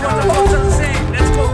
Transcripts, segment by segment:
waterfall चलसे let's go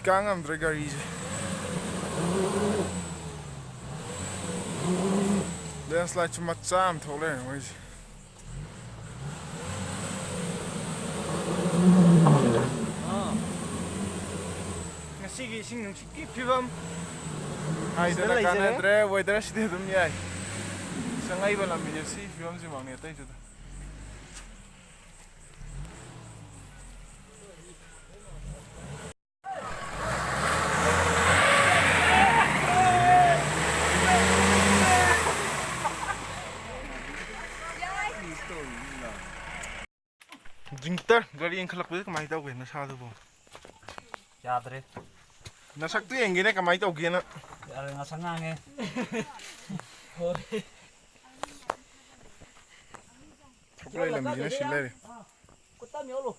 Kang am dragari dance like macam thole wai ngasigi sing nungsi phibam ai dana kana dre weather side dum yai sangai balam bi si phibam si mangne tai chu Jinter, gari yang kelak betul kemai tahu gina satu bu. Ya dre. Nasak tu yang gini kemai tahu gina. Ya nggak senang ya. Apa yang lebih jenis sila ni? Kota miolo.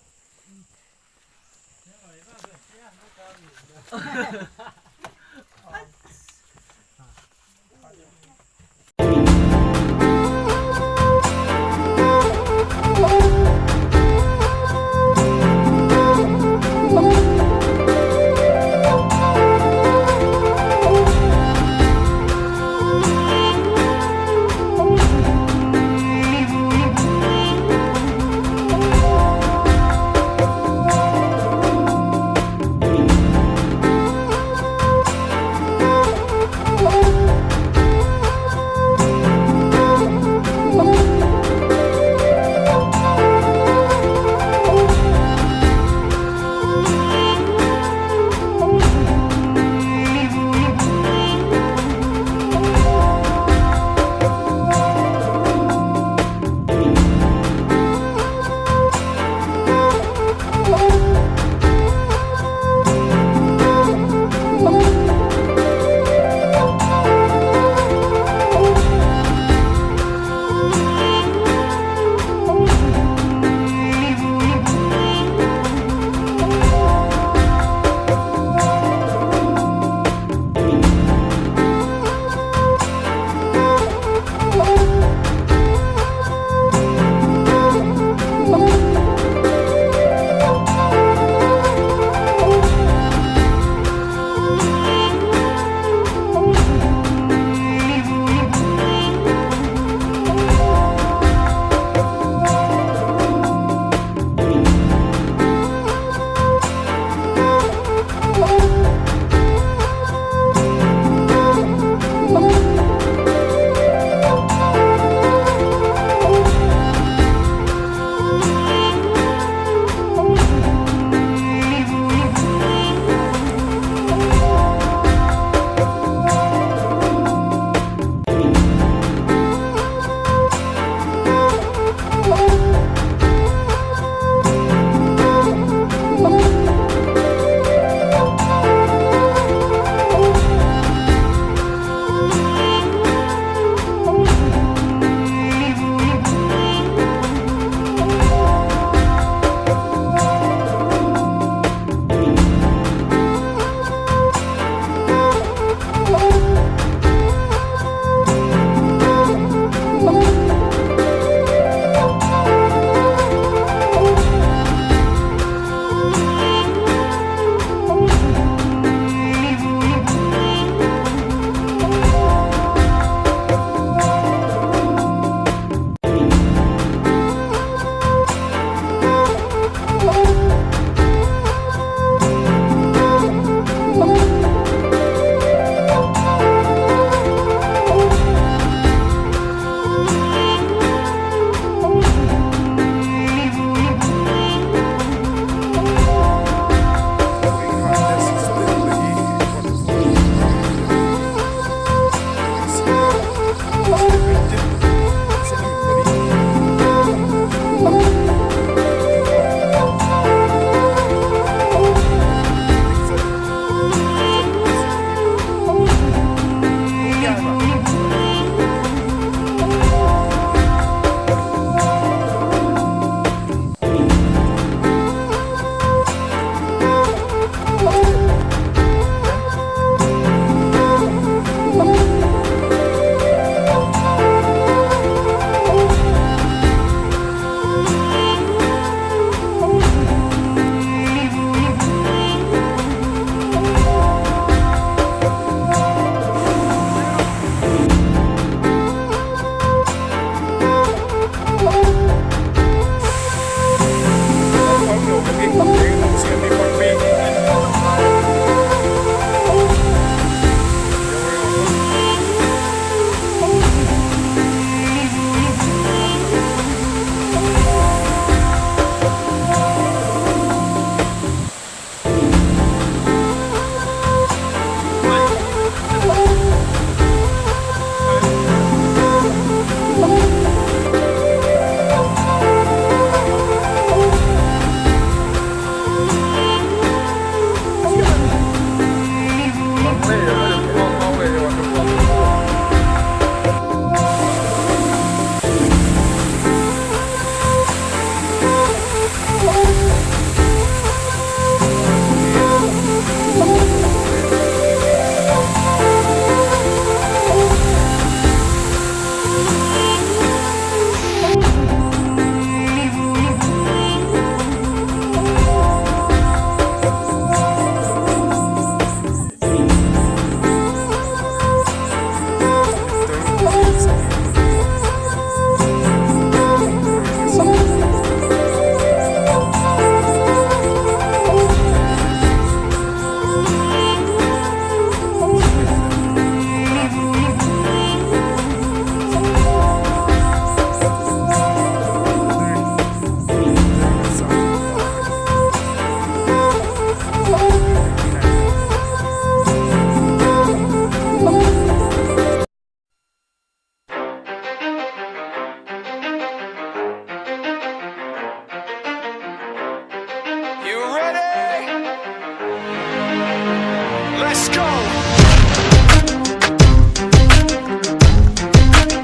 Let's go.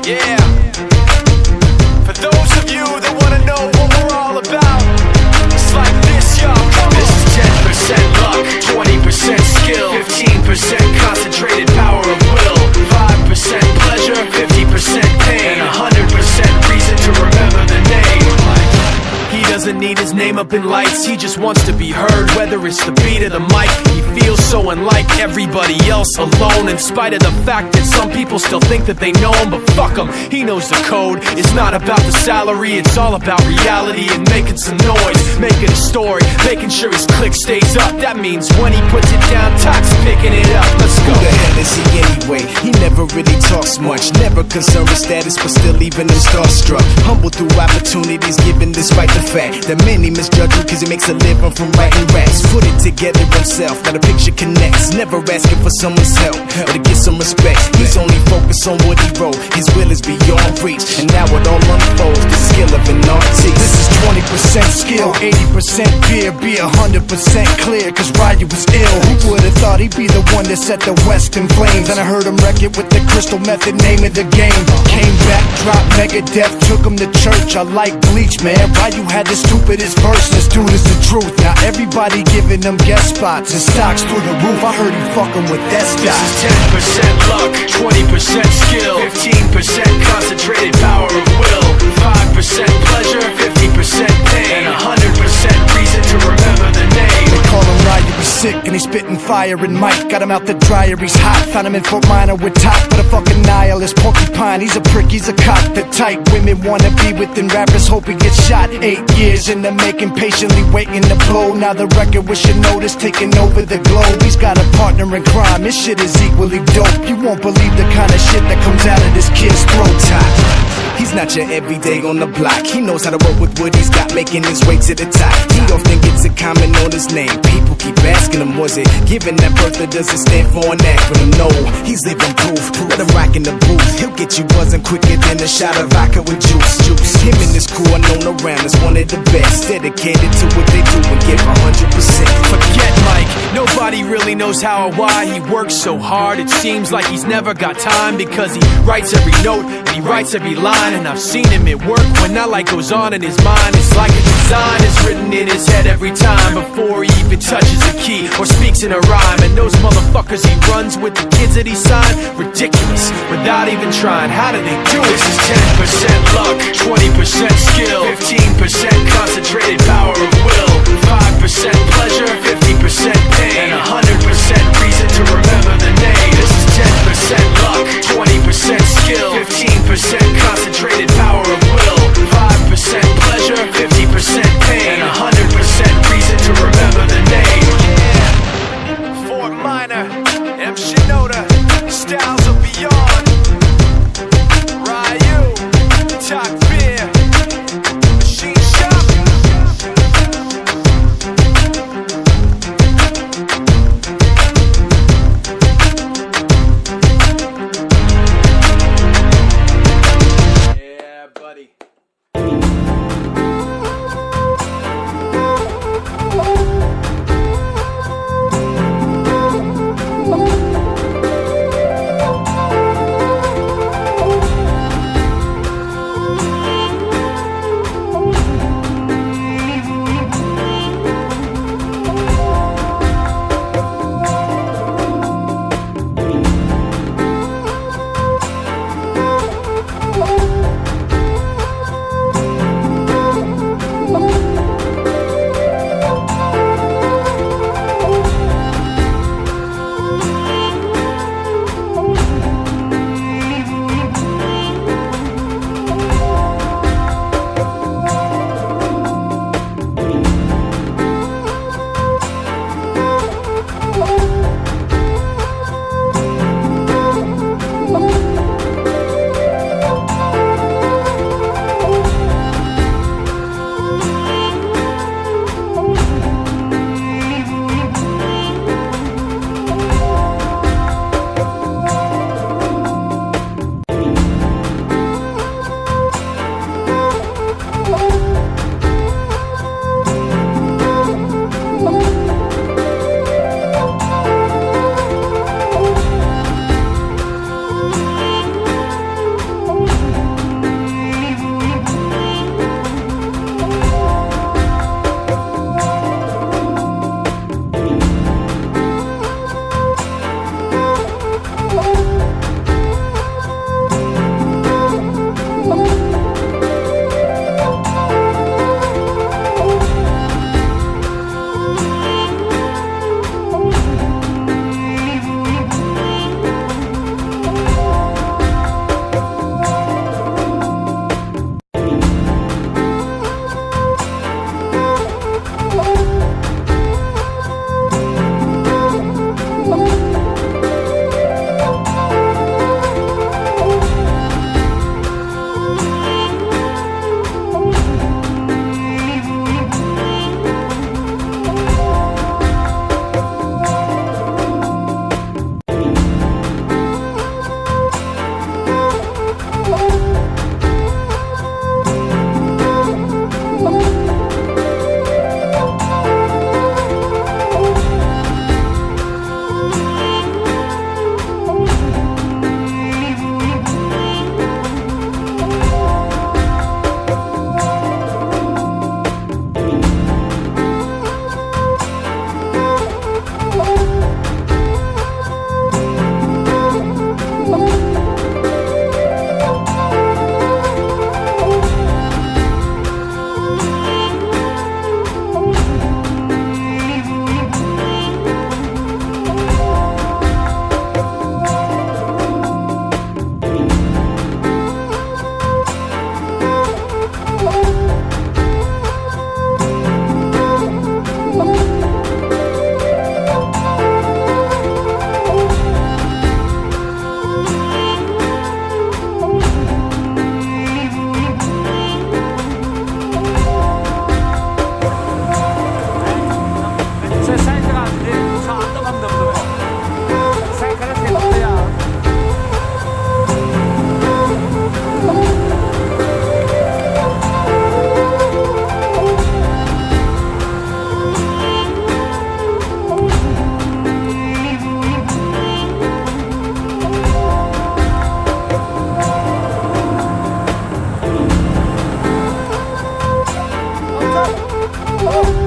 Yeah. For those of you that wanna know what we're all about, it's like this, y'all. Come on. This is 10% luck, 20% skill, 15% concentrated power of will, 5% pleasure, 50% pain, and 100% reason to remember the name. He doesn't need his name up in lights, he just wants to be heard, whether it's the beat or the mic. He feels so unlike everybody else, alone, in spite of the fact that some people still think that they know him. But fuck him, he knows the code. It's not about the salary, it's all about reality and making some noise, making a story, making sure his click stays up. That means when he puts it down, Tox picking it up. Let's go. Who the hell is he anyway? He never really talks much, never concerned with status, but still leaving him starstruck. Humble through opportunities given despite the fact that many misjudge him cause he makes a living from writing raps. Put it together himself, now the picture connects, never asking for someone's help or to get some respect. He's only focused on what he wrote, his will is beyond reach, and now it all unfolds, the skill of an artist. This is 20% skill, 80% beer, be 100% clear, cause Ryu was ill. Who would've thought he'd be the one that set the West in flames? And I heard him wreck it with the crystal method, name of the game. Came back, dropped Megadeth, took him to church. I like Bleach, man. Ryu had the stupidest verse, this dude is the truth. Now everybody giving them guest spots and stocks through the roof. I heard he fucking with that This stock. is 10% luck, 20% skill, 15% concentrated power of will, 5% pleasure, 50% pain, and 100% reason to remember the name. They call him Ryu, he's sick and he's spitting fire. And Mike got him out the dryer, he's hot. Found him in Fort Minor with top, but a fucking nihilist porcupine. He's a prick, he's a cock. The type women wanna be within rappers, hope he gets shot. 8 years in the making, patiently waiting to blow. Now the record with your notice taking over the globe. He's got a partner in crime, his shit is equally dope. You won't believe the kind of shit that comes out of this kid's throat. He's not your everyday on the block. He knows how to work with what he's got, making his way to the top. He often gets a comment on his name. People keep asking him, was it given that birth or does it stand for an acronym? No, he's living proof. Let him rock in the booth. He'll get you buzzing quicker than a shot of vodka with juice. Him and his crew are known around as one of the best, dedicated to what they do and give 100%. Forget Mike, nobody really knows how or why he works so hard. It seems like he's never got time, because he writes every note and he writes every line. And I've seen him at work when that light goes on in his mind. It's like a design is written in his head every time before he even touches a key or speaks in a rhyme. And those motherfuckers he runs with, the kids that he signed, ridiculous, without even trying. How do they do it? This is 10% luck, 20% skill, 15% concentrated power of will, 5% pleasure, 50% pain, and 100% reason to remember the name. This is 10% luck, 20% skill, 15% concentrated power of will, 5% pleasure, 50% pain, and 100% reason to remember the name. Yeah. Fort Minor, M. Shinoda, styles of beyond. Ryu, Talk Beer, Machine Shop. Come on.